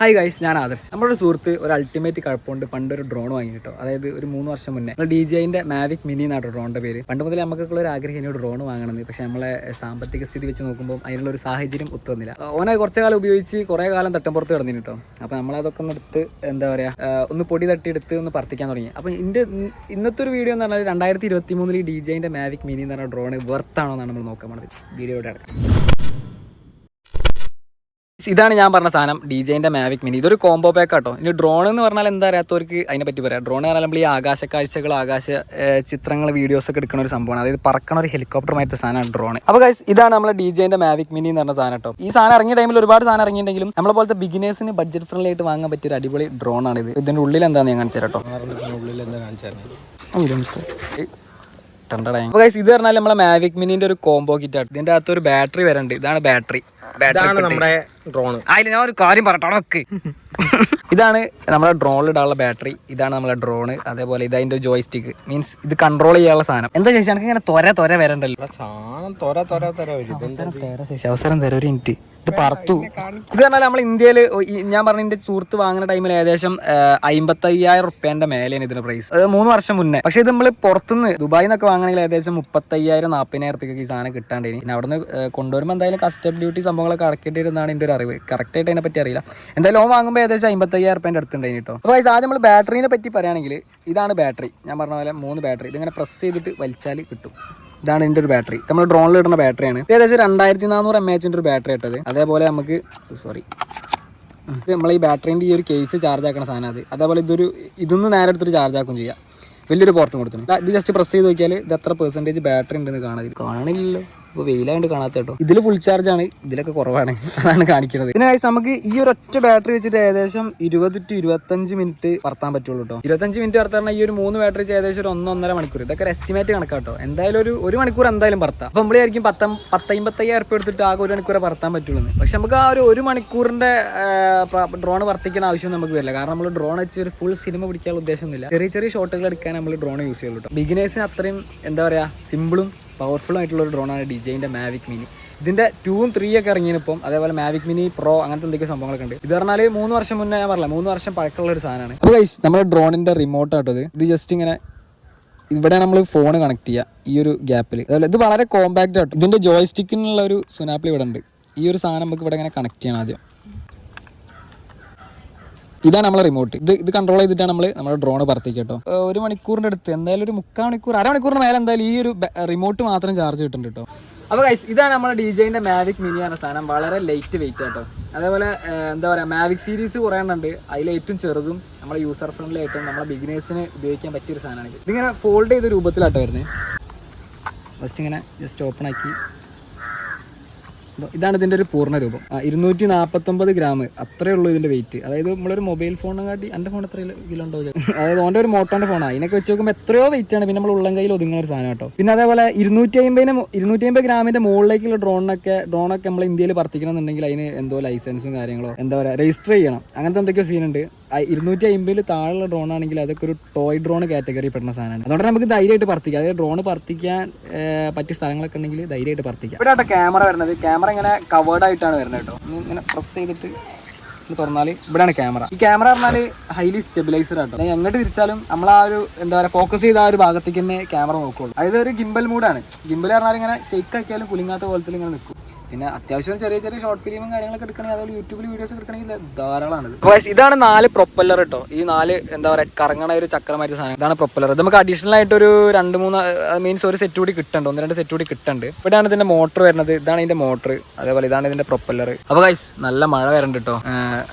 Hi guys, ഞാൻ ആദർശ്. നമ്മുടെ സുഹൃത്ത് ഒരു അൾട്ടിമേറ്റ് കുഴപ്പമുണ്ട് പണ്ടൊരു ഡ്രോൺ വാങ്ങി കേട്ടോ. അതായത് ഒരു 3 വർഷം മുന്നേ DJIന്റെ മാവിക് മിനി എന്നാണ് ഡ്രോണിന്റെ പേര്. പണ്ട് മുതലേ നമുക്കുള്ള ഒരു ആഗ്രഹം ഇനി ഒരു ഡ്രോൺ വാങ്ങണമെന്ന്. പക്ഷെ നമ്മളെ സാമ്പത്തിക സ്ഥിതി വെച്ച് നോക്കുമ്പോൾ അതിനുള്ള ഒരു സാഹചര്യം ഒത്തുവന്നില്ല. ഓനെ കുറച്ചു കാലം ഉപയോഗിച്ച് കുറേ കാലം തട്ടമ്പുറത്ത് കിടന്നിന് കേട്ടോ. അപ്പോൾ നമ്മളതൊക്കെ ഒന്ന് എടുത്ത് എന്താ പറയുക, ഒന്ന് പൊടി തട്ടിയെടുത്ത് ഒന്ന് പറത്തിക്കാൻ തുടങ്ങി. അപ്പോൾ ഇന്നത്തെ ഒരു വീഡിയോ എന്ന് പറഞ്ഞാൽ 2023 DJIന്റെ മാവിക് മിനി എന്ന് പറഞ്ഞ ഡ്രോൺ വെർത്താണോ എന്നാണ് നമ്മൾ നോക്കാൻ പോകുന്നത്. വീഡിയോയുടെ ഇതാണ് ഞാൻ പറഞ്ഞ സാധനം, DJIന്റെ മാവിക് മിനി. ഇതൊരു കോംബോ പാക്ക് കേട്ടോ. ഇനി ഡ്രോൺ എന്ന് പറഞ്ഞാൽ എന്താ അറിയാത്തവർക്ക് അതിനെ പറ്റി പറയാം. ഡ്രോൺ എന്ന് പറഞ്ഞാൽ നമ്മൾ ഈ ആകാശ കാഴ്ചകൾ, ആകാശ ചിത്രങ്ങൾ, വീഡിയോസ് ഒക്കെ എടുക്കുന്ന ഒരു സംഭവമാണ്. അതായത് പറക്കണ ഒരു ഹെലികോപ്റ്ററുമായിട്ട് സാധനമാണ് ഡ്രോൺ. അപ്പോൾ ഗൈസ്, ഇതാണ് നമ്മുടെ DJIന്റെ മാവിക് മിനി എന്ന് പറഞ്ഞ സാധനം കേട്ടോ. ഈ സാധനം ഇറങ്ങിയ ടൈമിൽ ഒരുപാട് സാധനം ഇറങ്ങിയിട്ടുണ്ടെങ്കിലും നമ്മളെ പോലത്തെ ബിഗിനേഴ്സിന് ബഡ്ജറ്റ് ഫ്രണ്ട്ലി ആയിട്ട് വാങ്ങാൻ പറ്റിയ ഒരു അടിപൊളി ഡ്രോൺ ആണ് ഇത്. ഇതിന്റെ ഉള്ളിൽ എന്താണെന്ന് ഞാൻ കാണിച്ചു കേട്ടോ. ഇത് പറഞ്ഞാൽ നമ്മളെ മാവിക് മിനിന്റെ ഒരു കോംബോ കിറ്റ് ആണ്. ഇതിന്റെ അകത്ത് ഒരു ബാറ്ററി വരണ്ട്. ഇതാണ് ബാറ്ററി. നമ്മുടെ ഡ്രോൺ. അതിൽ ഞാൻ ഒരു കാര്യം പറയട്ടെ. ഇതാണ് നമ്മുടെ ഡ്രോണിലിടാനുള്ള ബാറ്ററി. ഇതാണ് നമ്മളെ ഡ്രോണ്. അതേപോലെ ഇത് അതിന്റെ ജോയ്സ്റ്റിക്ക്, മീൻസ് ഇത് കൺട്രോൾ ചെയ്യാനുള്ള സാധനം. എന്താ ചോദിച്ചാൽ എനിക്ക് ഇങ്ങനെ തൊര വരണ്ടല്ലോ. അവസരം തരാം ഒരു മിനിറ്റ്. ഇത് പറത്തു. ഇത് പറഞ്ഞാൽ നമ്മൾ ഇന്ത്യയിൽ ഞാൻ പറഞ്ഞ എന്റെ സുഹൃത്ത് വാങ്ങുന്ന ടൈമിൽ ഏകദേശം 55,000 റുപ്യേന്റെ മേലെയാണ് ഇതിന്റെ പ്രൈസ്. അത് 3 വർഷം മുന്നേ. പക്ഷെ ഇത് നമ്മൾ പുറത്തുനിന്ന് ദുബായിൽ നിന്നൊക്കെ വാങ്ങണമെങ്കിൽ ഏകദേശം 35,000-40,000 റുപ്യക്ക് ഈ സാധനം കിട്ടാണ്ടേനി. പിന്നെ അവിടെ നിന്ന് കൊണ്ടുവരുമ്പോൾ എന്തായാലും കസ്റ്റം ഡ്യൂട്ടി സംഭവങ്ങളൊക്കെ അടക്കേണ്ടി വരുന്നതാണ് എൻ്റെ ഒരു അറിവ്. കറക്റ്റ് ആയിട്ട് അതിനെ പറ്റി അറിയില്ല. എന്തായാലും വാങ്ങുമ്പോൾ ഏകദേശം 55,000 റുപ്യേന്റെ അടുത്തുണ്ടായി കേട്ടോ. അപ്പോൾ ആദ്യം നമ്മൾ ബാറ്ററിനെ പറ്റി പറയുകയാണെങ്കിൽ ഇതാണ് ബാറ്ററി. ഞാൻ പറഞ്ഞ പോലെ 3 ബാറ്ററി. ഇതിങ്ങനെ പ്രസ് ചെയ്തിട്ട് വലിച്ചാൽ കിട്ടും. ഇതാണ് ഇതിൻ്റെ ഒരു ബാറ്ററി. നമ്മൾ ഡ്രോണിൽ ഇടുന്ന ബാറ്ററിയാണ്. ഏകദേശം 2400 mAh ഒരു ബാറ്ററി ഇട്ടത്. അതേപോലെ നമുക്ക് ഇത് നമ്മൾ ഈ ബാറ്ററിൻ്റെ ഈ ഒരു കേസ് ചാർജ് ആക്കുന്ന സാധനം അത്. അതേപോലെ ഇതൊന്ന് നേരെ എടുത്തിട്ട് ചാർജ് ആക്കും ചെയ്യാം. വലിയൊരു പോർട്ടും കൊടുത്തിട്ടുണ്ട്. ഇത് ജസ്റ്റ് പ്രസ് ചെയ്ത് നോക്കിയാൽ ഇത് എത്ര പെർസെൻറ്റേജ് ബാറ്ററി ഉണ്ടെന്ന് കാണില്ലല്ലോ. ഇപ്പോൾ വെയിലായിട്ട് കാണാത്ത കേട്ടോ. ഇതിൽ ഫുൾ ചാർജ് ആണ്, ഇതിലൊക്കെ കുറവാണ്. അതാണ് കാണിക്കുന്നത്. പിന്നെ നമുക്ക് ഈ ഒരു ഒറ്റ ബാറ്ററി വെച്ചിട്ട് ഏകദേശം 20 to 25 മിനിറ്റ് വർത്താൻ പറ്റുള്ളൂ കേട്ടോ. 25 മിനിറ്റ് വർത്താൻ ഈ ഒരു 3 ബാറ്ററി ഏകദേശം ഒരു 1-1.5 മണിക്കൂർ. ഇതൊക്കെ ഒരു എസ്റ്റിമേറ്റ് കണക്കാട്ടോ. എന്തായാലും ഒരു മണിക്കൂർ എന്തായാലും പറത്താം. അപ്പോൾ നമ്മളായിരിക്കും 55,000 റുപ്യ എടുത്തിട്ട് ആകെ 1 മണിക്കൂറെ പറത്താൻ പറ്റുള്ളൂ. പക്ഷെ നമുക്ക് ആ ഒരു മണിക്കൂറിന്റെ ഡ്രോൺ വർത്തിക്കുന്ന ആവശ്യം നമുക്ക് വരില്ല. കാരണം നമ്മൾ ഡ്രോൺ വെച്ച് ഒരു ഫുൾ സിനിമ പിടിക്കാനുള്ള ഉദ്ദേശമൊന്നുമില്ല. ചെറിയ ഷോട്ടുകൾ എടുക്കാൻ നമ്മൾ ഡ്രോൺ യൂസ് ചെയ്യുള്ളൂ കേട്ടോ. ബിഗിനേഴ്സിന് അത്രയും എന്താ പറയുക, സിമ്പിളും പവർഫുൾ ആയിട്ടുള്ള ഒരു ഡ്രോണാണ് DJIന്റെ മാവിക് മിനി. ഇതിന്റെ 2ഉം 3 ഒക്കെ ഇറങ്ങിയപ്പം. അതേപോലെ മാവിക് മിനി പ്രോ അങ്ങനത്തെ എന്തൊക്കെ സംഭവങ്ങളൊക്കെ ഉണ്ട്. ഇത് പറഞ്ഞാൽ 3 വർഷം മുന്നേ ഞാൻ പറഞ്ഞില്ല, 3 വർഷം പഴക്കമുള്ള ഒരു സാധനമാണ്. അപ്പോൾ ഗൈസ്, നമ്മുടെ ഡ്രോണിന്റെ റിമോട്ട് ആട്ടോ ഇത് ജസ്റ്റ് ഇങ്ങനെ ഇവിടെ നമ്മൾ ഫോൺ കണക്ട് ചെയ്യുക ഈ ഒരു ഗ്യാപ്പിൽ. അതേപോലെ ഇത് വളരെ കോമ്പാക്റ്റ് ആട്ടോ. ഇതിന്റെ ജോയ്സ്റ്റിക്കിനുള്ള ഒരു സുനാപ്പിൾ ഇവിടെ ഉണ്ട്. ഈ ഒരു സാധനം നമുക്ക് ഇവിടെ ഇങ്ങനെ കണക്ട് ചെയ്യണം ആദ്യം. ഇതാണ് നമ്മളെ റിമോട്ട്. ഇത് കൺട്രോൾ ചെയ്തിട്ടാണ് നമ്മുടെ ഡ്രോൺ പറത്തിക്കുക കേട്ടോ. 1 മണിക്കൂറിൻ്റെ അടുത്ത് എന്തായാലും ഒരു 3/4 മണിക്കൂർ, അരമണിക്കൂറിന് മേലെ എന്തായാലും ഈ ഒരു റിമോട്ട് മാത്രം ചാർജ് കിട്ടുന്നുണ്ട് കേട്ടോ. അപ്പോൾ ഗൈസ്, ഇതാണ് നമ്മുടെ DJIന്റെ മാവിക് മിനി എന്ന സാധനം. വളരെ ലൈറ്റ് വെയിറ്റ് ആട്ടോ. അതേപോലെ എന്താ പറയുക, മാവിക് സീരീസ് കുറേ എണ്ണുണ്ട്. അതിൽ ഏറ്റവും ചെറുതും നമ്മുടെ യൂസർ ഫ്രണ്ട്ലി ആയിട്ടും നമ്മുടെ ബിഗിനേഴ്സിന് ഉപയോഗിക്കാൻ പറ്റിയൊരു സാധനമാണ്. ഇതിങ്ങനെ ഫോൾഡ് ചെയ്ത രൂപത്തിലാട്ടോ വരുന്നത്. ജസ്റ്റ് ഓപ്പൺ ആക്കി. ഇതാണ് ഇതിൻ്റെ ഒരു പൂർണ്ണ രൂപം. 249 ഗ്രാം അത്രയേ ഉള്ളൂ ഇതിൻ്റെ വെയിറ്റ്. അതായത് നമ്മളൊരു മൊബൈൽ ഫോണിനെ കാട്ടി എൻ്റെ ഫോൺ എത്ര കിലോ ഉണ്ടാവും. അതായത് ഓൻ്റെ ഒരു മോട്ടോൻ്റെ ഫോണാണ്. അതിനൊക്കെ വെച്ച് നോക്കുമ്പോൾ എത്രയോ വെയിറ്റ് ആണ്. പിന്നെ നമ്മൾ ഉള്ളം കയ്യിൽ ഒതുങ്ങുന്ന ഒരു സാധനം കേട്ടോ. പിന്നെ അതേപോലെ 250 ഗ്രാമിൻ്റെ മുകളിലേക്കുള്ള ഡ്രോണൊക്കെ നമ്മൾ ഇന്ത്യയിൽ പറത്തിക്കണമെന്നുണ്ടെങ്കിൽ അതിന് എന്തോ ലൈസൻസും കാര്യങ്ങളോ എന്താ പറയുക രജിസ്റ്റർ ചെയ്യണം. അങ്ങനത്തെ എന്തൊക്കെയോ സീനുണ്ട്. 250 താഴെയുള്ള ഡ്രോൺ ആണെങ്കിൽ അതൊക്കെ ഒരു ടോയ് ഡ്രോൺ കാറ്റഗറി പെടുന്ന സാധനമാണ്. അതുകൊണ്ട് നമുക്ക് ധൈര്യമായിട്ട് പറത്തിക്കാം. അതായത് ഡ്രോൺ പറത്തിക്കാൻ പറ്റിയ സ്ഥലങ്ങളൊക്കെ ഉണ്ടെങ്കിൽ ധൈര്യമായിട്ട് പറത്തിക്കാം. ഇവിടെ ക്യാമറ വരുന്നത്, ക്യാമറ ഇങ്ങനെ കവേർഡ് ആയിട്ടാണ് വരുന്നത് കേട്ടോ. ഇങ്ങനെ പ്രസ് ചെയ്തിട്ട് തുറന്നാൽ ഇവിടെയാണ് ക്യാമറ. ഈ ക്യാമറ പറഞ്ഞാൽ ഹൈലി സ്റ്റെബിലൈസർ ആട്ടോ. എങ്ങോട്ട് തിരിച്ചാലും നമ്മൾ ആ ഒരു എന്താ പറയുക ഫോക്കസ് ചെയ്ത ആ ഒരു ഭാഗത്തേക്ക് തന്നെ ക്യാമറ നോക്കുള്ളൂ. അതായത് ഒരു ഗിംബൽ മൂഡാണ്. ഗിംബൽ പറഞ്ഞാൽ ഇങ്ങനെ ഷെയ്ക്ക് ആക്കിയാലും കുലുങ്ങാത്ത പോലത്തിൽ ഇങ്ങനെ നിൽക്കും. പിന്നെ അത്യാവശ്യം ചെറിയ ഷോർട്ട് ഫിലിമും കാര്യങ്ങളൊക്കെ എടുക്കണമെങ്കിൽ അതുപോലെ യൂട്യൂബിൽ വീഡിയോസ് എടുക്കണമെങ്കിൽ ധാരാളമാണ്. ഇതാണ് 4 പ്രൊപ്പല്ലർ കേട്ടോ. ഈ 4 എന്താ പറയുക കറങ്ങണ ഒരു ചക്രമായിട്ട് സാധനം. ഇതാണ് പ്രൊപ്പല്ലർ. ഇത് നമുക്ക് അഡീഷണൽ ആയിട്ട് ഒരു 2-3 മീൻസ് ഒരു സെറ്റ് കൂടി കിട്ടുന്നുണ്ട്. 1-2 സെറ്റ് കൂടി കിട്ടുന്നുണ്ട്. ഇവിടെയാണ് ഇതിന്റെ മോട്ടർ വരുന്നത്. ഇതാണ് ഇതിന്റെ മോട്ടർ. അതേപോലെ ഇതാണ് ഇതിന്റെ പ്രൊപ്പല്ലർ. അപ്പോൾ ഗൈസ്, നല്ല മഴ വരുന്നുണ്ട് കേട്ടോ.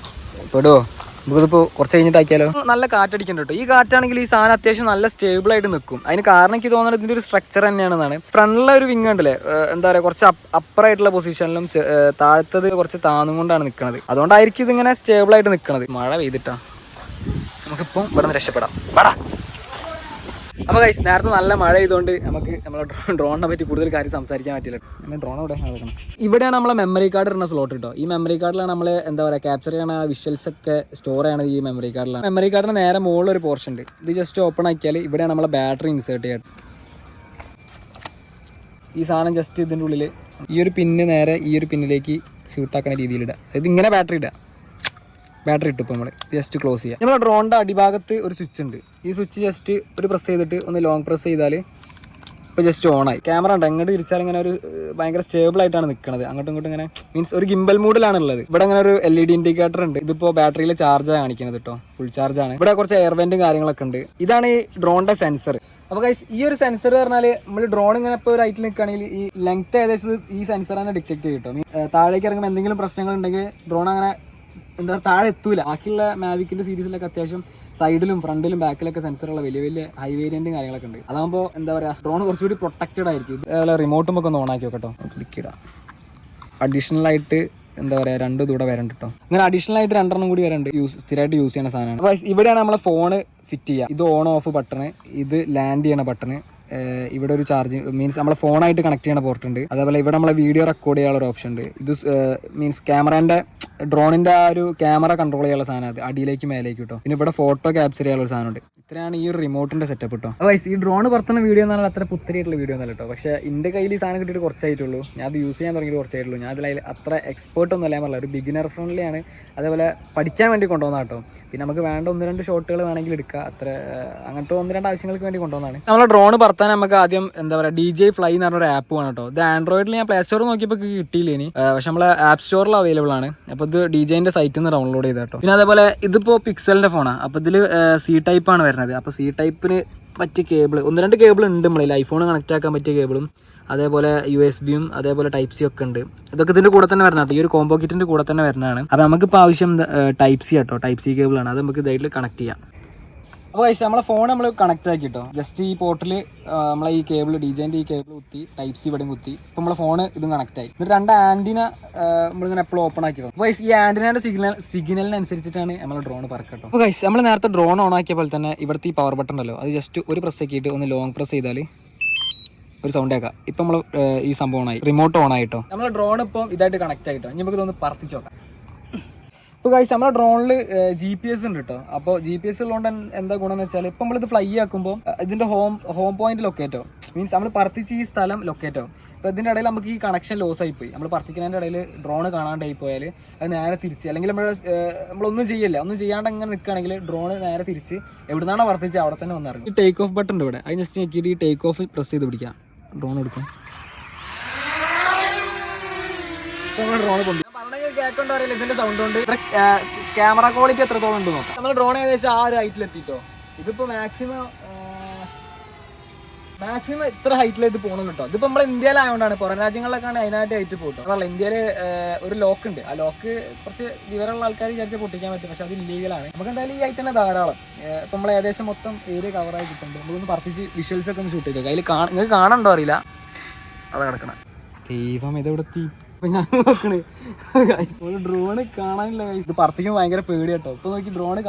പെടുവോ? നമുക്കിതിപ്പോൾ കുറച്ച് കഴിഞ്ഞിട്ടാക്കിയാലോ. നല്ല കാറ്റടിക്കുന്നുണ്ട് കേട്ടോ. ഈ കാറ്റാണെങ്കിൽ ഈ സാധനം അത്യാവശ്യം നല്ല സ്റ്റേബിൾ ആയിട്ട് നിൽക്കും. അതിന് കാരണം എനിക്ക് തോന്നുന്നത് ഇതിൻ്റെ ഒരു സ്ട്രക്ചർ തന്നെയാണെന്നാണ്. ഫ്രണ്ടിലെ ഒരു വിങ് ഉണ്ടല്ലേ, എന്താ പറയുക കുറച്ച് അപ്പറായിട്ടുള്ള പൊസിഷനിലും താഴത്തത് കുറച്ച് താന്നും കൊണ്ടാണ് നിൽക്കുന്നത്. അതുകൊണ്ടായിരിക്കും ഇതിങ്ങനെ സ്റ്റേബിൾ ആയിട്ട് നിൽക്കുന്നത്. മഴ പെയ്തിട്ടാ. നമുക്കിപ്പം ഇവിടെ നിന്ന് രക്ഷപ്പെടാം. പാടാ. അപ്പോൾ ഗൈസ്, നേരത്തെ നല്ല മഴ ചെയ്തുകൊണ്ട് നമുക്ക് നമ്മളെ ഡ്രോണിനെ പറ്റി കൂടുതൽ കാര്യം സംസാരിക്കാൻ പറ്റില്ല. നമ്മൾ ഡ്രോൺ ഇവിടെയാണ് നമ്മളെ മെമ്മറി കാർഡ് ഇടുന്ന സ്ലോട്ട് കേട്ടോ. ഈ മെമ്മറി കാർഡിലാണ് നമ്മൾ എന്താ പറയുക ക്യാപ്ചർ ചെയ്യണ വിഷ്വൽസ് ഒക്കെ സ്റ്റോർ ചെയ്യണത് ഈ മെമ്മറി കാർഡിലാണ്. മെമ്മറി കാർഡിന് നേരെ മുകളിലൊരു പോർഷൻ ഉണ്ട്. ഇത് ജസ്റ്റ് ഓപ്പൺ ആക്കിയാൽ ഇവിടെയാണ് നമ്മളെ ബാറ്ററി ഇൻസേർട്ട് ചെയ്യാൻ. ഈ സാധനം ജസ്റ്റ് ഇതിൻ്റെ ഉള്ളിൽ ഈ ഒരു പിന്ന് നേരെ ഈ ഒരു പിന്നിലേക്ക് സ്യൂട്ടാക്കുന്ന രീതിയിലിടുക. അതായത് ഇങ്ങനെ ബാറ്ററി ഇടുക. ബാറ്ററി ഇട്ട് ഇപ്പോൾ നമ്മൾ ജസ്റ്റ് ക്ലോസ് ചെയ്യാം. നമ്മുടെ ഡ്രോണിൻ്റെ അടിഭാഗത്ത് ഒരു സ്വിച്ച് ഉണ്ട്. ഈ സ്വിച്ച് ജസ്റ്റ് ഒരു പ്രസ് ചെയ്തിട്ട് ഒന്ന് ലോങ് പ്രസ് ചെയ്താൽ ഇപ്പോൾ ജസ്റ്റ് ഓണായി. ക്യാമറ ഉണ്ട് അങ്ങോട്ട് തിരിച്ചാൽ ഇങ്ങനെ ഒരു ഭയങ്കര സ്റ്റേബിൾ ആയിട്ടാണ് നിൽക്കുന്നത്. അങ്ങോട്ടും ഇങ്ങോട്ടും ഇങ്ങനെ മീൻസ് ഒരു ഗിംബൽ മൂഡിലാണുള്ളത്. ഇവിടെ അങ്ങനെ ഒരു LED ഇൻഡിക്കേറ്റർ ഉണ്ട്. ഇതിപ്പോൾ ബാറ്ററിയിൽ ചാർജാണ് കാണിക്കുന്നത് കേട്ടോ, ഫുൾ ചാർജാണ്. ഇവിടെ കുറച്ച് എയർ വെന്റും കാര്യങ്ങളൊക്കെ ഉണ്ട്. ഇതാണ് ഈ ഡ്രോണിൻ്റെ സെൻസർ. അപ്പോൾ ഗൈസ് ഈ ഒരു സെൻസർ പറഞ്ഞാൽ നമ്മൾ ഡ്രോൺ ഇങ്ങനെ ഇപ്പോൾ ഒരു ഹൈറ്റിൽ നിൽക്കുകയാണെങ്കിൽ ഈ ലെങ്ത് ഏകദേശം ഈ സെൻസർ തന്നെ ഡിറ്റക്ട് ചെയ്യും കേട്ടോ. താഴേക്ക് ഇറങ്ങുമ്പോൾ എന്തെങ്കിലും പ്രശ്നങ്ങളുണ്ടെങ്കിൽ ഡ്രോൺ അങ്ങനെ എന്താ താഴെ എത്തൂല. ബാക്കിയുള്ള മാവിക്കിൻ്റെ സീരീസിലൊക്കെ അത്യാവശ്യം സൈഡിലും ഫ്രണ്ടിലും ബാക്കിലൊക്കെ സെൻസറുള്ള വലിയ വലിയ ഹൈ വേരിയൻറ്റും കാര്യങ്ങളൊക്കെ ഉണ്ട്. അതാകുമ്പോൾ എന്താ പറയുക, ഡ്രോൺ കുറച്ചുകൂടി പ്രൊട്ടക്റ്റഡ് ആയിരിക്കും. അതുപോലെ റിമോട്ടും ഒക്കെ ഒന്ന് ഓണാക്കി വെക്കട്ടോ, ക്ലിക്ക് ഇടാം. അഡീഷണൽ ആയിട്ട് എന്താ പറയുക 2 ഇതൂടെ വരണ്ട് കേട്ടോ. ഇങ്ങനെ അഡീഷണൽ ആയിട്ട് 2 കൂടി വരണ്ട്. സ്ഥിരമായിട്ട് യൂസ് ചെയ്യുന്ന സാധനമാണ്. അപ്പോൾ ഇവിടെയാണ് നമ്മളെ ഫോൺ ഫിറ്റ് ചെയ്യുക. ഇത് ഓൺ ഓഫ് ബട്ടണ്, ഇത് ലാൻഡ് ചെയ്യണ ബട്ടണ്, ഇവിടെ ഒരു ചാർജിങ് മീൻസ് നമ്മളെ ഫോണായിട്ട് കണക്ട് ചെയ്യണ പോർട്ട് ഉണ്ട്. അതേപോലെ ഇവിടെ നമ്മളെ വീഡിയോ റെക്കോർഡ് ചെയ്യാനുള്ള ഒരു ഓപ്ഷൻ ഉണ്ട്. ഇത് മീൻസ് ക്യാമറേൻ്റെ ഡ്രോണിൻ്റെ ആ ഒരു ക്യാമറ കൺട്രോൾ ചെയ്യാനുള്ള സാധനം, അത് അടിയിലേക്ക് മേലേക്ക് കിട്ടും. പിന്നെ ഇവിടെ ഫോട്ടോ ക്യാപ്ചർ ചെയ്യാനുള്ള ഒരു സാധനമുണ്ട്. ഇത്രയാണ് ഈ ഒരു റിമോട്ടിൻ്റെ സെറ്റപ്പ് കേട്ടോ. അപ്പോൾ ഈ ഡ്രോൺ പുറത്തുന്ന വീഡിയോ എന്ന് പറഞ്ഞാൽ അത്ര പുത്തരിയായിട്ടുള്ള വീഡിയോ ഒന്നല്ല കേട്ടോ. പക്ഷേ എൻ്റെ കയ്യിൽ ഈ സാധനം കിട്ടിയിട്ട് കുറച്ചായിട്ടുള്ളൂ. ഞാൻ അത് യൂസ് ചെയ്യാൻ തുടങ്ങിയിട്ട് കുറച്ചായിട്ടുള്ളൂ. ഞാൻ അതിൽ അത്ര എക്സ്പേർട്ട് ഒന്നും അല്ല, പറഞ്ഞില്ല, ഒരു ബിഗിനർ ഫ്രണ്ട്ലി ആണ്. അതേപോലെ പഠിക്കാൻ വേണ്ടി കൊണ്ടുപോകുന്ന കേട്ടോ. പിന്നെ നമുക്ക് വേണ്ട 1-2 ഷോട്ടുകൾ വേണമെങ്കിൽ എടുക്കുക, അത്ര അങ്ങനത്തെ 1-2 ആവശ്യങ്ങൾക്ക് വേണ്ടി കൊണ്ടുപോകുന്നതാണ്. നമ്മളെ ഡ്രോൺ പറത്താൻ നമുക്ക് ആദ്യം എന്താ പറയുക DJI Fly എന്ന് പറഞ്ഞൊരു ആപ്പ് വേണം കേട്ടോ. ഇത് ആൻഡ്രോയിഡിൽ ഞാൻ പ്ലേ സ്റ്റോറിൽ നോക്കിയപ്പോൾ കിട്ടിയില്ല ഇനി, പക്ഷെ നമ്മളെ ആപ്പ് സ്റ്റോറിൽ അവൈലബിൾ ആണ്. അപ്പോൾ ഇത് DJIൻ്റെ സൈറ്റിൽ നിന്ന് ഡൗൺലോഡ് ചെയ്ത കേട്ടോ. പിന്നെ അതേപോലെ ഇതിപ്പോൾ പിക്സലിൻ്റെ ഫോണാണ്. അപ്പോൾ ഇതിൽ C ടൈപ്പ് ആണ് വരുന്നത്. അപ്പോൾ C ടൈപ്പിന് പറ്റിയ കേബിൾ 1-2 കേബിൾ ഉണ്ട് നമ്മളതിൽ. ഐഫോൺ കണക്ട് ആക്കാൻ പറ്റിയ കേബിളും അതേപോലെ USB-യും അതേപോലെ Type-C ഒക്കെ ഉണ്ട്. ഇതൊക്കെ ഇതിൻ്റെ കൂടെ തന്നെ വരണം കേട്ടോ. ഈ ഒരു കോംബോ കിറ്റിൻ്റെ കൂടെ തന്നെ വരുന്നതാണ്. അപ്പോൾ നമുക്കിപ്പോൾ ആവശ്യം Type-C കേട്ടോ, Type-C കേബിളാണ്. അത് നമുക്ക് ഇതായിട്ട് കണക്ട് ചെയ്യാം. അപ്പോൾ കഴിച്ചാൽ നമ്മളെ ഫോൺ നമ്മൾ കണക്ട് ആക്കി കേട്ടോ. ജസ്റ്റ് ഈ പോർട്ടിൽ നമ്മളെ ഈ കേബിൾ DJIൻ്റെ ഈ കേബിൾ കുത്തി Type-C ഇവിടെയും കുത്തി. ഇപ്പോൾ നമ്മളെ ഫോൺ ഇതും കണക്ട് ആയി. എന്നിട്ട് 2 ആൻറ്റിന നമ്മളിങ്ങനെ എപ്പോഴും ഓപ്പൺ ആക്കി. അപ്പോൾ ഈ ആൻറ്റിനേൻ്റെ സിഗ്നലിനനുസരിച്ചിട്ടാണ് നമ്മൾ ഡ്രോൺ പറക്കട്ടോ. അപ്പോൾ കഴിച്ച് നമ്മൾ നേരത്തെ ഡ്രോൺ ഓൺ ആക്കിയ പോലെ തന്നെ ഇവിടുത്തെ ഈ പവർ ബട്ടൺ ഉണ്ടല്ലോ, അത് ജസ്റ്റ് ഒരു പ്രസ് ആക്കിയിട്ട് ഒന്ന് ലോങ് പ്രസ് ചെയ്താൽ ഒരു സൗണ്ട് ആക്കാം. ഇപ്പം നമ്മൾ ഈ സംഭവം ഓണായി, റിമോട്ട് ഓൺ ആയിട്ടോ. നമ്മളെ ഡ്രോൺ ഇപ്പം ഇതായിട്ട് കണക്ട് ആയിട്ടോ. ഇനി നമുക്ക് ഇതൊന്ന് പറത്തിച്ച് നോക്കാം. ഇപ്പോൾ കഴിച്ച് നമ്മുടെ ഡ്രോണിൽ GPS ഉണ്ട് കേട്ടോ. അപ്പോൾ GPS ഉള്ളതുകൊണ്ട് എന്താ ഗുണമെന്ന് വെച്ചാൽ ഇപ്പം നമ്മളിത് ഫ്ലൈ ആക്കുമ്പോൾ ഇതിൻ്റെ ഹോം പോയിന്റ് ലൊക്കേറ്റോ, മീൻസ് നമ്മൾ പറത്തിച്ച് ഈ സ്ഥലം ലൊക്കേറ്റോ. അപ്പോൾ ഇതിൻ്റെ ഇടയിൽ നമുക്ക് ഈ കണക്ഷൻ ലോസ് ആയിപ്പോയി. നമ്മൾ പറത്തിക്കുന്നതിൻ്റെ ഇടയിൽ ഡ്രോൺ കാണാണ്ടായി പോയാൽ അത് നേരെ തിരിച്ച്, അല്ലെങ്കിൽ നമ്മളൊന്നും ചെയ്യില്ല, ഒന്നും ചെയ്യാണ്ട് അങ്ങനെ നിൽക്കുകയാണെങ്കിൽ ഡ്രോൺ നേരെ തിരിച്ച് എവിടുന്നാണോ പറത്തിച്ച് അവിടെ തന്നെ വന്നിറങ്ങും. ഈ ടേക്ക് ഓഫ് ബട്ടൺ ഉണ്ട് ഇവിടെ, അത് ജസ്റ്റ് നോക്കിയിട്ട് ഈ ടേക്ക് ഓഫ് പ്രസ് ചെയ്ത് പിടിക്കാം. ഡ്രോൺ എടുക്കും. ഡ്രോൺ കൊണ്ട് കേൾക്കൊണ്ട് അറിയില്ല ഇതിന്റെ സൗണ്ട് കൊണ്ട് ക്യാമറ ക്വാളിറ്റി എത്രത്തോളം ഉണ്ട് നോക്കാം. നമ്മൾ ഡ്രോൺ ഏകദേശം ആ ഒരു ഹൈറ്റിലെത്തിട്ടോ. ഇതിപ്പോ മാക്സിമം ഇത്ര ഹൈറ്റിലേക്ക് പോകണം കേട്ടോ. ഇതിപ്പോ നമ്മളെ ഇന്ത്യയിലായതുകൊണ്ടാണ്. പുറം രാജ്യങ്ങളിലൊക്കെയാണ് അതിനായിട്ട് ഹൈറ്റ് പോട്ടോ. അതല്ല, ഇന്ത്യയിൽ ഒരു ലോക്ക് ഉണ്ട്. ആ ലോക്ക് കുറച്ച് വിവരമുള്ള ആൾക്കാർ വിചാരിച്ചാൽ പൊട്ടിക്കാൻ പറ്റും, പക്ഷെ അത് ഇല്ലീഗലാണ്. നമുക്ക് എന്തായാലും ഈ ഹൈറ്റ് തന്നെ ധാരാളം. ഇപ്പം നമ്മൾ ഏകദേശം മൊത്തം ഏരിയ കവറായി കിട്ടുന്നുണ്ട്. നമുക്കൊന്ന് പറത്തിച്ച് വിഷ്വൽസ് ഒക്കെ ഒന്ന് ഷൂട്ട് ചെയ്തേക്കാം. അതിൽ നിങ്ങൾക്ക് കാണണ്ടോ അറിയില്ല, അത് കിടക്കണം. ദൈവം ഇതെവിടെത്തി. അപ്പൊ ഞാൻ നോക്കണ് ഡ്രോണ് കാണാനില്ല. ഇത് പറത്തിക്കുമ്പോൾ ഭയങ്കര പേടി കേട്ടോ. ഇപ്പൊ നോക്കി ഡ്രോണ്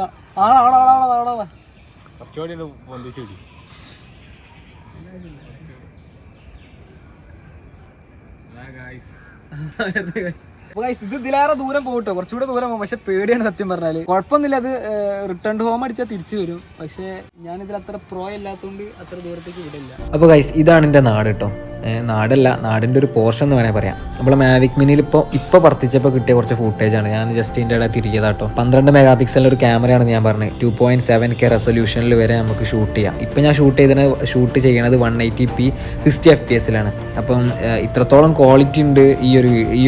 ഇത് ഇതിലേറെ ദൂരം പോകട്ടോ, കുറച്ചുകൂടെ ദൂരം പോകും. പക്ഷെ പേടിയാണ് സത്യം പറഞ്ഞാല്. കുഴപ്പമൊന്നുമില്ല, അത് റിട്ടേൺ ഹോം അടിച്ചാൽ തിരിച്ചു വരും. പക്ഷെ ഞാനിതിൽ അത്ര പ്രോ ഇല്ലാത്തതുകൊണ്ട് അത്ര ദൂരത്തേക്ക് വിടില്ല. അപ്പോൾ ഗൈസ് ഇതാണ് എൻ്റെ നാട് കേട്ടോ. നാടല്ല, നാടിൻ്റെ ഒരു പോർഷൻ എന്ന് വേണേൽ പറയാം. നമ്മൾ മാവിക് മിനിയിൽ ഇപ്പോൾ പറത്തിച്ചപ്പോൾ കിട്ടിയ കുറച്ച് ഫുട്ടേജാണ്. ഞാൻ ജസ്റ്റ് ഇതിൻ്റെ ഇടയിൽ തിരികെതാട്ടോ. 12 മെഗാ പിക്സലിൻ്റെ ഒരു ക്യാമറയാണെന്ന് ഞാൻ പറഞ്ഞത്. 2.7K റെസൊല്യൂഷനിൽ വരെ നമുക്ക് ഷൂട്ട് ചെയ്യാം. ഇപ്പം ഞാൻ ഷൂട്ട് ചെയ്യണത് 180p 60 FPS-ലാണ്. അപ്പം ഇത്രത്തോളം ക്വാളിറ്റി ഉണ്ട് ഈ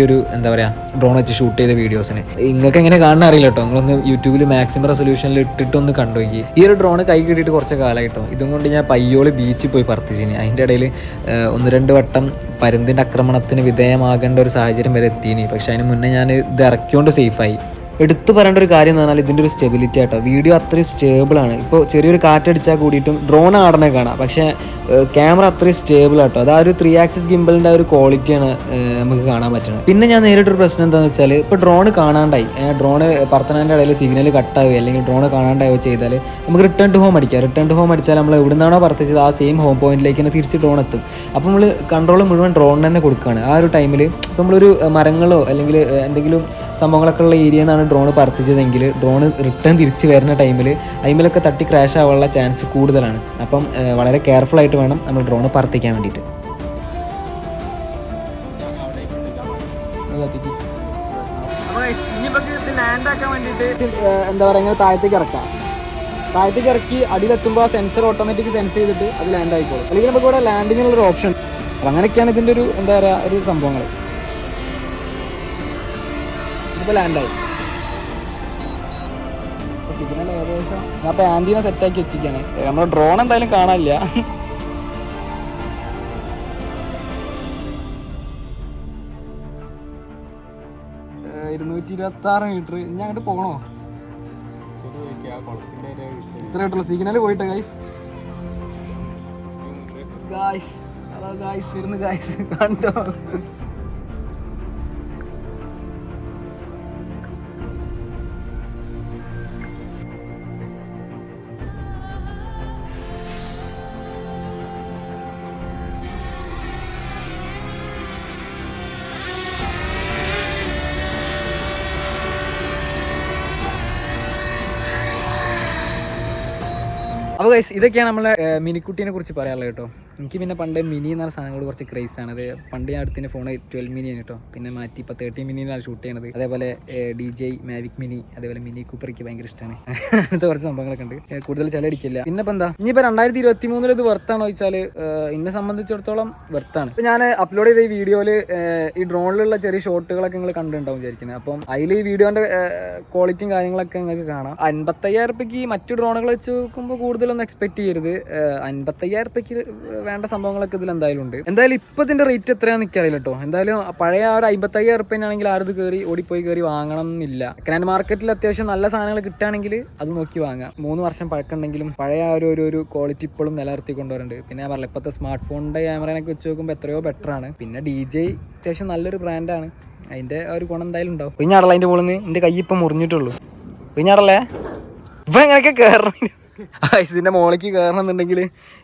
ഒരു എന്താ പറയുക ഡ്രോൺ വെച്ച് ഷൂട്ട് ചെയ്ത വീഡിയോസിന്. നിങ്ങൾക്ക് എങ്ങനെ കാണാൻ അറിയില്ല കേട്ടോ. നിങ്ങളൊന്ന് യൂട്യൂബിൽ മാക്സിമം റെസൊല്യൂഷനിൽ ഇട്ടിട്ടൊന്ന് കണ്ടുപോയി. ഈ ഒരു ഡ്രോൺ കൈ കിട്ടിയിട്ട് കുറച്ച് കാലമായിട്ടോ. ഇതും കൊണ്ട് ഞാൻ പയ്യോളി ബീച്ചിൽ പോയി പറത്തിച്ചിന്. അതിൻ്റെ ഇടയിൽ 1-2 വട്ടം പരുന്തിൻ്റെ ആക്രമണത്തിന് വിധേയമാകേണ്ട ഒരു സാഹചര്യം വരെ എത്തിയിനി. പക്ഷെ അതിന് മുന്നേ ഞാൻ ഇത് ഇറക്കിക്കൊണ്ട് സേഫായി. എടുത്തു പറയേണ്ട ഒരു കാര്യം എന്ന് പറഞ്ഞാൽ ഇതിൻ്റെ ഒരു സ്റ്റെബിലിറ്റി ആട്ടോ. വീഡിയോ അത്രയും സ്റ്റേബിളാണ്. ഇപ്പോൾ ചെറിയൊരു കാറ്റടിച്ചാൽ കൂടിയിട്ടും ഡ്രോൺ ആടനെ കാണാം, പക്ഷേ ക്യാമറ അത്രയും സ്റ്റേബിൾ ആട്ടോ. അത് ആ ഒരു 3 ആക്സിസ് ഗിംബലിൻ്റെ ആ ഒരു ക്വാളിറ്റിയാണ് നമുക്ക് കാണാൻ പറ്റുന്നത്. പിന്നെ ഞാൻ നേരിട്ടൊരു പ്രശ്നം എന്താണെന്ന് വെച്ചാൽ ഇപ്പോൾ ഡ്രോൺ കാണാണ്ടായി, ഡ്രോണ് പറത്തണേൻ്റെ ഇടയിൽ സിഗ്നൽ കട്ടാവുകയോ അല്ലെങ്കിൽ ഡ്രോൺ കാണാണ്ടാവുകയോ ചെയ്താൽ നമുക്ക് റിട്ടേൺ ടു ഹോം അടിക്കാം. റിട്ടേൺ ടു ഹോം അടിച്ചാൽ നമ്മൾ എവിടെ നിന്നാണോ പറത്തിച്ചത് ആ സെയിം ഹോം പോയിന്റിലേക്ക് തന്നെ തിരിച്ച് ഡ്രോൺ എത്തും. അപ്പോൾ നമ്മൾ കൺട്രോൾ മുഴുവൻ ഡ്രോണിന് തന്നെ കൊടുക്കുകയാണ്. ആ ഒരു ടൈമിൽ ഇപ്പോൾ നമ്മളൊരു മരങ്ങളോ അല്ലെങ്കിൽ എന്തെങ്കിലും സംഭവങ്ങളൊക്കെ ഉള്ള ഏരിയയിൽ നിന്നാണ് ഡ്രോൺ പറത്തിച്ചതെങ്കിൽ ഡ്രോൺ റിട്ടേൺ തിരിച്ച് വരുന്ന ടൈമിൽ അതിലൊക്കെ തട്ടി ക്രാഷ് ആവാനുള്ള ചാൻസ് കൂടുതലാണ്. അപ്പം വളരെ കെയർഫുൾ ആയിട്ട് വേണം നമ്മൾ ഡ്രോൺ പറത്തിക്കാൻ വേണ്ടിയിട്ട്. അപ്പോൾ ഇനിയിപ്പോൾ ഇത് ലാൻഡ് ആക്കാൻ വേണ്ടിയിട്ട് എന്താ പറയുക ഇങ്ങനെ താഴത്തേക്ക് ഇറക്കാം. താഴത്തേക്ക് ഇറക്കി അടിയിലെത്തുമ്പോൾ ആ സെൻസർ ഓട്ടോമാറ്റിക് സെൻസ് ചെയ്തിട്ട് അത് ലാൻഡ് ആയിക്കോളും. അല്ലെങ്കിൽ നമുക്ക് ഇവിടെ ലാൻഡിങ്ങിനുള്ളൊരു ഓപ്ഷൻ. അപ്പം അങ്ങനെയൊക്കെയാണ് ഇതിൻ്റെ ഒരു എന്താ പറയുക ഒരു സംഭവങ്ങൾ. ഇതിപ്പോൾ ലാൻഡായി. സിഗ്നൽ ഏകദേശം ഞാൻ ഇപ്പോൾ ആൻറ്റീന സെറ്റാക്കി വെച്ചിരിക്കുകയാണ്. നമ്മുടെ ഡ്രോൺ എന്തായാലും കാണാനില്ല. 226 മീറ്റർ. ഇനി അങ്ങോട്ട് പോകണോ? ഇത്ര കിട്ടുള്ളൂ. സിഗ്നൽ പോയിട്ട് ഗൈസ് അതാ ഗൈസ് വരുന്നു ഗൈസ് കണ്ടോ. അപ്പോൾ ഗൈസ് ഇതൊക്കെയാണ് നമ്മളെ മിനിക്കുട്ടീനെ കുറിച്ച് പറയാനുള്ളത് കേട്ടോ. എനിക്ക് പിന്നെ പണ്ട് മിനി എന്ന സാധനങ്ങളോട് കുറച്ച് ക്രേസ് ആണ്. അത് പണ്ട് ഞാൻ അടുത്തിൻ്റെ ഫോൺ 12 മിനി ആണ് കേട്ടോ. പിന്നെ മാറ്റി ഇപ്പോൾ 13 മിനിയിലാണ് ഷൂട്ട് ചെയ്യണത്. അതേപോലെ DJ മാവിക് മിനി, അതേപോലെ മിനി കൂപ്പർക്ക് ഭയങ്കര ഇഷ്ടമാണ്. അങ്ങനത്തെ കുറച്ച് സംഭവങ്ങളൊക്കെ ഉണ്ട്. കൂടുതൽ ചിലടിക്കില്ല. പിന്നെ ഇപ്പം എന്താ ഇനിയിപ്പോൾ 2023 ഇത് വെർത്താണോ ചോദിച്ചാൽ എന്നെ സംബന്ധിച്ചിടത്തോളം വെർത്താണ്. ഇപ്പം ഞാൻ അപ്ലോഡ് ചെയ്ത ഈ വീഡിയോയിൽ ഈ ഡ്രോണിലുള്ള ചെറിയ ഷോട്ടുകളൊക്കെ നിങ്ങൾ കണ്ടിട്ടുണ്ടാവും വിചാരിക്കുന്നത്. അപ്പം അതിൽ ഈ വീഡിയോൻ്റെ ക്വാളിറ്റിയും കാര്യങ്ങളൊക്കെ നിങ്ങൾക്ക് കാണാം. 55,000 രൂപയ്ക്ക് മറ്റു ഡ്രോണുകൾ വെച്ച് നോക്കുമ്പോൾ കൂടുതലൊന്നും എക്സ്പെക്ട് ചെയ്യരുത്. 55,000 രൂപയ്ക്ക് വേണ്ട സംഭവങ്ങളൊക്കെ ഇതിൽ എന്തായാലും ഉണ്ട്. എന്തായാലും ഇപ്പോൾ ഇതിൻ്റെ റേറ്റ് എത്രയാണെന്ന് എനിക്കറിയില്ല കേട്ടോ. എന്തായാലും പഴയ ആ ഒരു 55,000 രൂപയാണെങ്കിൽ ആരും ഇത് കയറി ഓടിപ്പോയി കയറി വാങ്ങണം എന്നില്ല. ഗ്രാൻഡ് മാർക്കറ്റിൽ അത്യാവശ്യം നല്ല സാധനങ്ങൾ കിട്ടുകയാണെങ്കിൽ അത് നോക്കി വാങ്ങാം. 3 വർഷം പഴക്കമുണ്ടെങ്കിലും പഴയ ആ ഒരു ക്വാളിറ്റി ഇപ്പോഴും നിലനിർത്തി കൊണ്ടുവരുന്നുണ്ട്. പിന്നെ ഞാൻ പറഞ്ഞില്ല ഇപ്പോഴത്തെ സ്മാർട്ട് ഫോണിൻ്റെ ക്യാമറയൊക്കെ വെച്ച് നോക്കുമ്പോൾ എത്രയോ ബെറ്ററാണ്. പിന്നെ DJ അത്യാവശ്യം നല്ലൊരു ബ്രാൻഡാണ്. അതിൻ്റെ ആ ഒരു ഗുണം എന്തായാലും ഉണ്ടാവും. കുഞ്ഞാടല്ല അതിൻ്റെ മുകളിൽ നിന്ന് എൻ്റെ കൈ ഇപ്പം മുറിഞ്ഞിട്ടുള്ളൂ. കുഞ്ഞാടല്ലേ ഇപ്പം എങ്ങനെയൊക്കെ കയറണം. ഇതിൻ്റെ മോളിലേക്ക് കയറണം എന്നുണ്ടെങ്കിൽ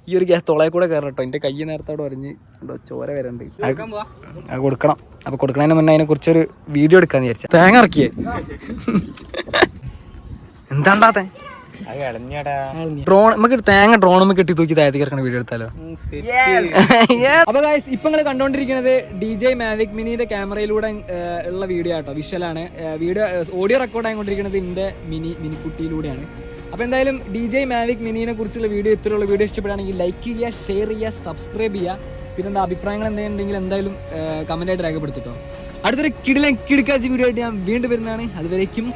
ഈ ഒരു തുളയിൽ കൂടെ കയറണം കേട്ടോ. എൻ്റെ കൈ നേരത്തെ അവിടെ വരഞ്ഞ് ചോര വരണ്ട്. അത് കൊടുക്കണം. അപ്പോൾ കൊടുക്കണതിന് മുന്നേ അതിനെക്കുറിച്ചൊരു വീഡിയോ എടുക്കാന്ന് വിചാരിച്ചാൽ. തേങ്ങ ഇറക്കിയേ എന്താണ്ടാത്തെ ഡ്രോൺ നമുക്ക് തേങ്ങ ഡ്രോൺ കെട്ടി തൂക്കി താഴത്തേക്ക് ഇറക്കണ വീഡിയോ എടുത്താലോ. അപ്പൊ ഗൈസ് ഇപ്പൊ നിങ്ങൾ കണ്ടോണ്ടിരിക്കുന്നത് DJ മാവിക് മിനിയുടെ ക്യാമറയിലൂടെ ഉള്ള വീഡിയോ ആട്ടോ. വിഷ്വലാണ് വീഡിയോ. ഓഡിയോ റെക്കോർഡ് ആയിക്കൊണ്ടിരിക്കുന്നത് എൻ്റെ മിനിക്കുട്ടിയിലൂടെയാണ്. അപ്പോൾ എന്തായാലും DJ മാവിക് മിനിയെ കുറിച്ചുള്ള വീഡിയോ ഇത്രയുള്ള വീഡിയോ ഇഷ്ടപ്പെടുകയാണെങ്കിൽ ലൈക്ക് ചെയ്യുക, ഷെയർ ചെയ്യുക, സബ്സ്ക്രൈബ് ചെയ്യുക. പിന്നെ എന്താ അഭിപ്രായങ്ങൾ എന്തെങ്കിലും ഉണ്ടെങ്കിൽ എന്തായാലും കമൻ്റായിട്ട് രേഖപ്പെടുത്തിട്ടോ. അടുത്തൊരു കിടിക്കാച്ച വീഡിയോ ആയിട്ട് ഞാൻ വീണ്ടും വരുന്നതാണ്. അതുവരേക്കും